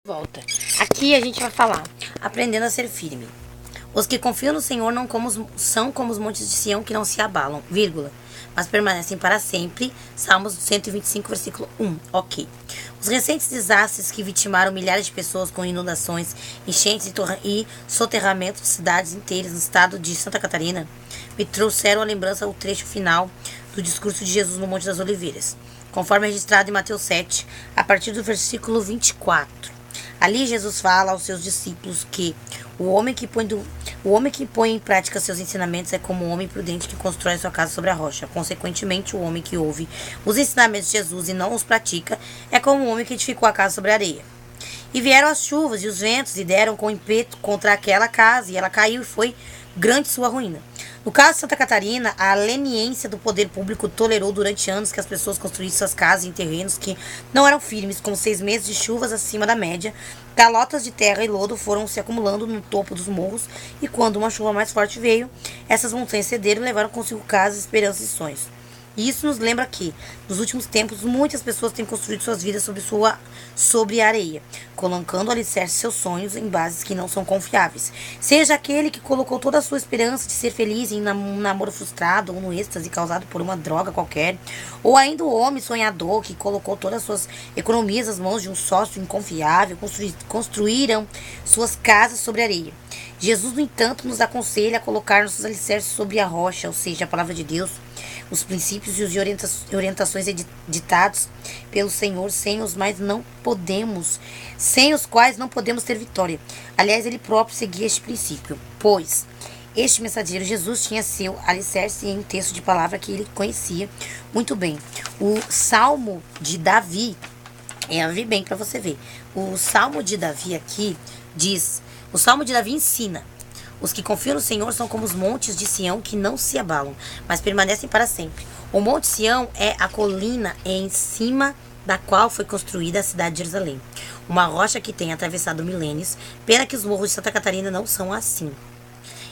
Volta. Aqui a gente vai falar, aprendendo a ser firme. Os que confiam no Senhor não são como os montes de Sião que não se abalam, vírgula, mas permanecem para sempre. Salmos 125, versículo 1. Ok. Os recentes desastres que vitimaram milhares de pessoas com inundações, enchentes e soterramentos de cidades inteiras no estado de Santa Catarina me trouxeram à lembrança o trecho final do discurso de Jesus no Monte das Oliveiras, conforme registrado em Mateus 7, a partir do versículo 24. Ali Jesus fala aos seus discípulos que o homem que põe em prática seus ensinamentos é como um homem prudente que constrói sua casa sobre a rocha. Consequentemente, o homem que ouve os ensinamentos de Jesus e não os pratica é como um homem que edificou a casa sobre a areia. E vieram as chuvas e os ventos e deram com ímpeto contra aquela casa, e ela caiu e foi grande sua ruína. No caso de Santa Catarina, a leniência do poder público tolerou durante anos que as pessoas construíssem suas casas em terrenos que não eram firmes, com 6 meses de chuvas acima da média. Calotas de terra e lodo foram se acumulando no topo dos morros, e quando uma chuva mais forte veio, essas montanhas cederam e levaram consigo casas, esperanças e sonhos. E isso nos lembra que, nos últimos tempos, muitas pessoas têm construído suas vidas sobre a areia, colocando alicerce seus sonhos em bases que não são confiáveis. Seja aquele que colocou toda a sua esperança de ser feliz em um namoro frustrado ou no êxtase causado por uma droga qualquer, ou ainda o homem sonhador que colocou todas as suas economias nas mãos de um sócio inconfiável, construíram suas casas sobre a areia. Jesus, no entanto, nos aconselha a colocar nossos alicerces sobre a rocha, ou seja, a palavra de Deus, os princípios e as orientações ditados pelo Senhor, sem os quais não podemos ter vitória. Aliás, ele próprio seguia este princípio, pois este mensageiro Jesus tinha seu alicerce em um texto de palavra que ele conhecia muito bem. O Salmo de Davi, ouve bem para você ver, o Salmo de Davi aqui diz, o Salmo de Davi ensina: os que confiam no Senhor são como os montes de Sião que não se abalam, mas permanecem para sempre. O Monte Sião é a colina em cima da qual foi construída a cidade de Jerusalém, uma rocha que tem atravessado milênios. Pena que os morros de Santa Catarina não são assim.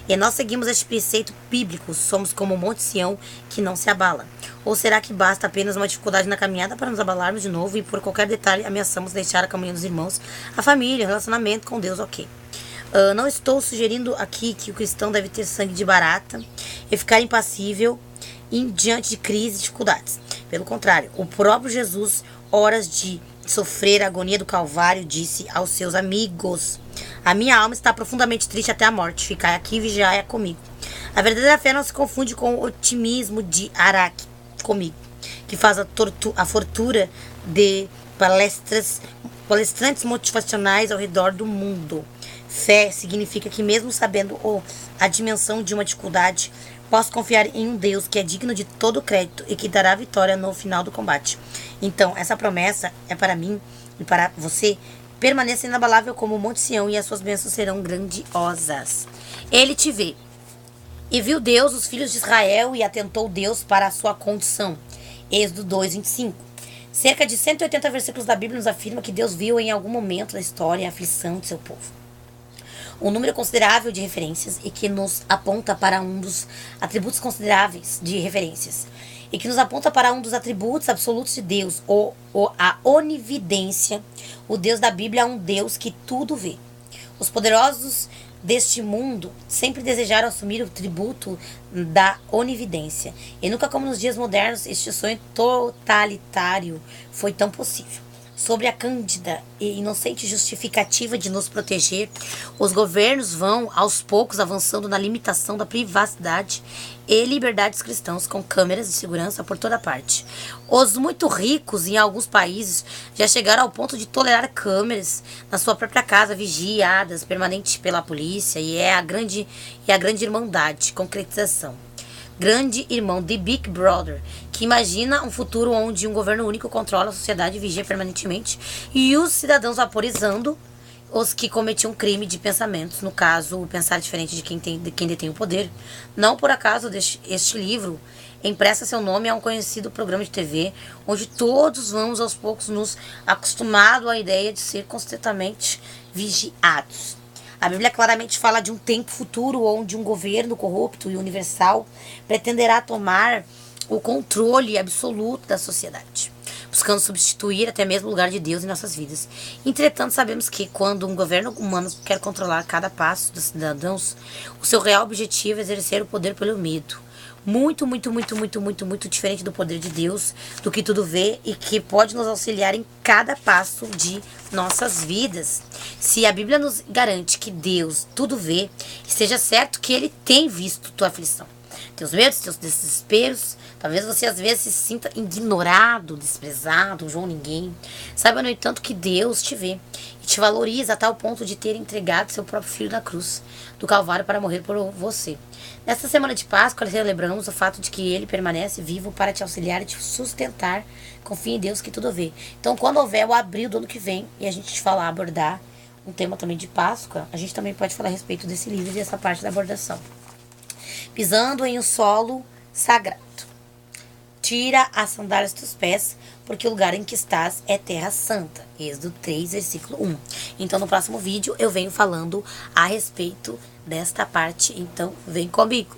E nós seguimos este preceito bíblico: somos como o Monte Sião que não se abala. Ou será que basta apenas uma dificuldade na caminhada para nos abalarmos de novo e por qualquer detalhe ameaçamos deixar a caminho dos irmãos, a família, o relacionamento com Deus? Ok. Não estou sugerindo aqui que o cristão deve ter sangue de barata e ficar impassível diante de crises e dificuldades. Pelo contrário, o próprio Jesus, horas de sofrer a agonia do Calvário, disse aos seus amigos: a minha alma está profundamente triste até a morte, ficai aqui e vigiai comigo. A verdadeira fé não se confunde com o otimismo de Araque comigo, que faz a fortuna de palestrantes motivacionais ao redor do mundo. Fé significa que, mesmo sabendo a dimensão de uma dificuldade, posso confiar em um Deus que é digno de todo crédito e que dará a vitória no final do combate. Então, essa promessa é para mim e para você. Permaneça inabalável como o Monte Sião e as suas bênçãos serão grandiosas. Ele te vê. E viu Deus os filhos de Israel e atentou Deus para a sua condição. Êxodo 2:25. Cerca de 180 versículos da Bíblia nos afirma que Deus viu em algum momento da história a aflição de seu povo. Um número considerável de referências e que nos aponta para um dos atributos consideráveis de referências e que nos aponta para um dos atributos absolutos de Deus, a onividência. O Deus da Bíblia é um Deus que tudo vê. Os poderosos deste mundo sempre desejaram assumir o tributo da onividência, e nunca como nos dias modernos este sonho totalitário foi tão possível. Sobre a cândida e inocente justificativa de nos proteger, os governos vão, aos poucos, avançando na limitação da privacidade e liberdade dos cristãos, com câmeras de segurança por toda parte. Os muito ricos, em alguns países, já chegaram ao ponto de tolerar câmeras na sua própria casa, vigiadas permanente pela polícia, e a grande irmandade, concretização. Grande irmão, The Big Brother, que imagina um futuro onde um governo único controla a sociedade e vigia permanentemente, e os cidadãos vaporizando os que cometiam crime de pensamentos, no caso, o pensar diferente de quem detém o poder. Não por acaso este livro empresta seu nome a um conhecido programa de TV, onde todos vamos aos poucos nos acostumando à ideia de ser constantemente vigiados. A Bíblia claramente fala de um tempo futuro onde um governo corrupto e universal pretenderá tomar o controle absoluto da sociedade. buscando substituir até mesmo o lugar de Deus em nossas vidas. Entretanto, sabemos que quando um governo humano quer controlar cada passo dos cidadãos, o seu real objetivo é exercer o poder pelo medo. Muito diferente do poder de Deus, do que tudo vê e que pode nos auxiliar em cada passo de nossas vidas. Se a Bíblia nos garante que Deus tudo vê, esteja certo que Ele tem visto tua aflição, teus medos, teus desesperos. Talvez você às vezes se sinta ignorado, desprezado, um João Ninguém. Saiba, no entanto, que Deus te vê e te valoriza a tal ponto de ter entregado seu próprio filho na cruz do Calvário para morrer por você. Nesta semana de Páscoa, celebramos o fato de que Ele permanece vivo para te auxiliar e te sustentar. Confie em Deus que tudo vê. Então, quando houver o abril do ano que vem e a gente falar, abordar um tema também de Páscoa, a gente também pode falar a respeito desse livro e dessa parte da abordação. Pisando em um solo sagrado. Tira as sandálias dos pés, porque o lugar em que estás é terra santa. Êxodo 3, versículo 1. Então, no próximo vídeo, eu venho falando a respeito desta parte. Então, vem comigo.